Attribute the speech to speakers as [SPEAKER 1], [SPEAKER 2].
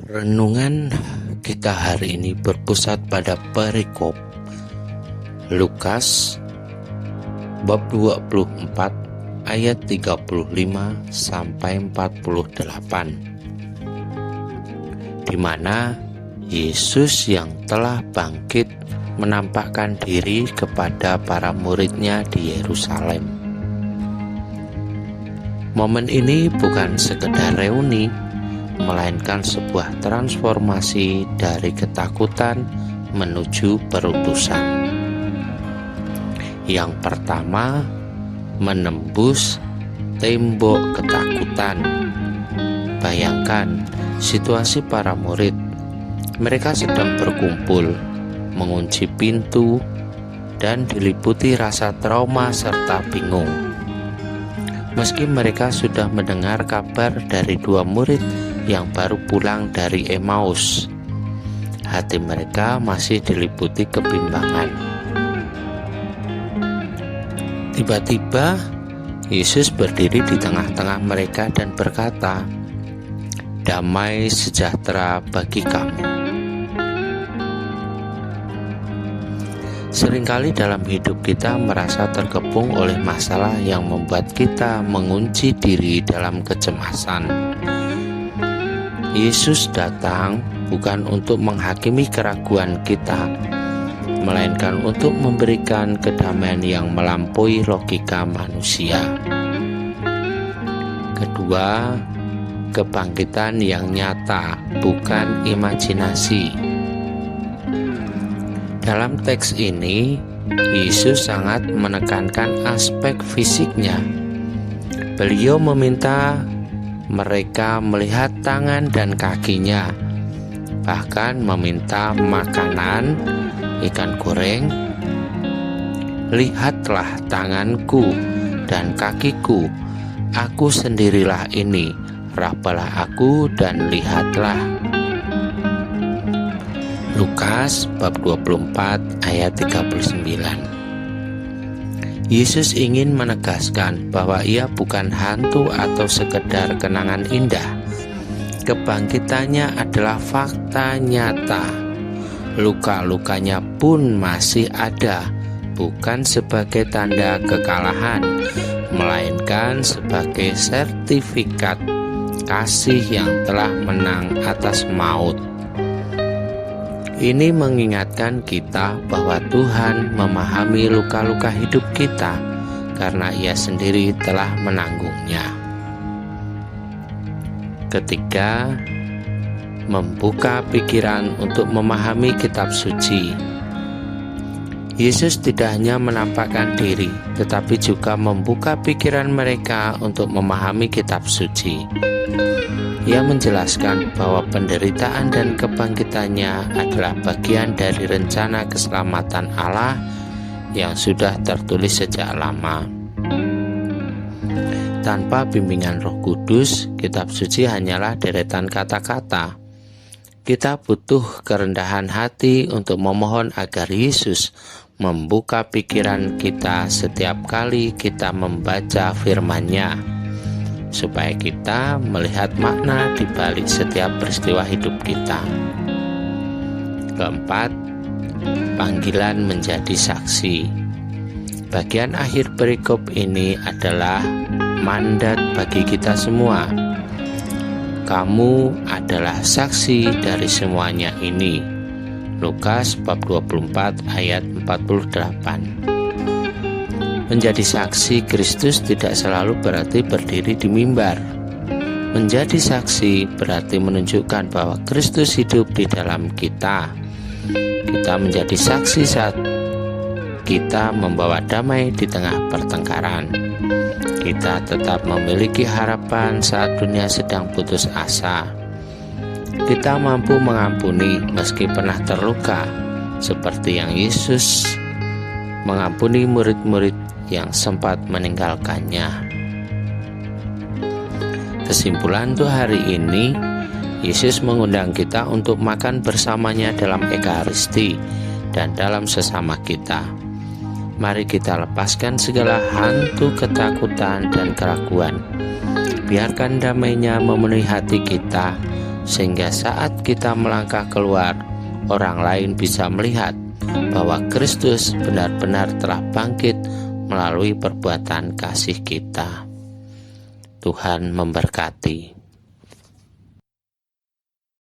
[SPEAKER 1] Renungan kita hari ini berpusat pada perikop Lukas bab 24 ayat 35 sampai 48, di mana Yesus yang telah bangkit menampakkan diri kepada para muridnya di Yerusalem. Momen ini bukan sekedar reuni, melainkan sebuah transformasi dari ketakutan menuju perutusan. Yang pertama, menembus tembok ketakutan. Bayangkan situasi para murid. Mereka sedang berkumpul, mengunci pintu, dan diliputi rasa trauma serta bingung. Meski mereka sudah mendengar kabar dari dua murid yang baru pulang dari Emmaus, hati mereka masih diliputi kebimbangan. Tiba-tiba Yesus berdiri di tengah-tengah mereka dan berkata, "Damai sejahtera bagi kamu." Seringkali dalam hidup kita merasa terkepung oleh masalah yang membuat kita mengunci diri dalam kecemasan. Yesus datang bukan untuk menghakimi keraguan kita, melainkan untuk memberikan kedamaian yang melampaui logika manusia. Kedua, kebangkitan yang nyata, bukan imajinasi. Dalam teks ini, Yesus sangat menekankan aspek fisiknya. Beliau meminta mereka melihat tangan dan kakinya, bahkan meminta makanan, ikan goreng. "Lihatlah tanganku dan kakiku, aku sendirilah ini, rapalah aku dan lihatlah." Lukas bab 24 ayat 39. Yesus ingin menegaskan bahwa ia bukan hantu atau sekedar kenangan indah. Kebangkitannya adalah fakta nyata. Luka-lukanya pun masih ada, bukan sebagai tanda kekalahan, melainkan sebagai sertifikat kasih yang telah menang atas maut. Ini mengingatkan kita bahwa Tuhan memahami luka-luka hidup kita karena Ia sendiri telah menanggungnya. Ketiga, membuka pikiran untuk memahami kitab suci. Yesus tidak hanya menampakkan diri, tetapi juga membuka pikiran mereka untuk memahami kitab suci. Ia menjelaskan bahwa penderitaan dan kebangkitannya adalah bagian dari rencana keselamatan Allah yang sudah tertulis sejak lama. Tanpa bimbingan Roh Kudus, kitab suci hanyalah deretan kata-kata. Kita butuh kerendahan hati untuk memohon agar Yesus membuka pikiran kita setiap kali kita membaca firman-Nya, supaya kita melihat makna di balik setiap peristiwa hidup kita. Keempat, panggilan menjadi saksi. Bagian akhir perikop ini adalah mandat bagi kita semua. Kamu adalah saksi dari semuanya ini. Lukas bab 24 ayat 48. Menjadi saksi Kristus tidak selalu berarti berdiri di mimbar. Menjadi saksi berarti menunjukkan bahwa Kristus hidup di dalam kita. Kita menjadi saksi saat kita membawa damai di tengah pertengkaran. Kita tetap memiliki harapan saat dunia sedang putus asa. Kita mampu mengampuni meski pernah terluka, seperti yang Yesus mengampuni murid-murid yang sempat meninggalkannya. Kesimpulan untuk hari ini, Yesus mengundang kita untuk makan bersamanya dalam Ekaristi dan dalam sesama kita. Mari kita lepaskan segala hantu ketakutan dan keraguan. Biarkan damainya memenuhi hati kita, sehingga saat kita melangkah keluar, orang lain bisa melihat bahwa Kristus benar-benar telah bangkit melalui perbuatan kasih kita. Tuhan memberkati.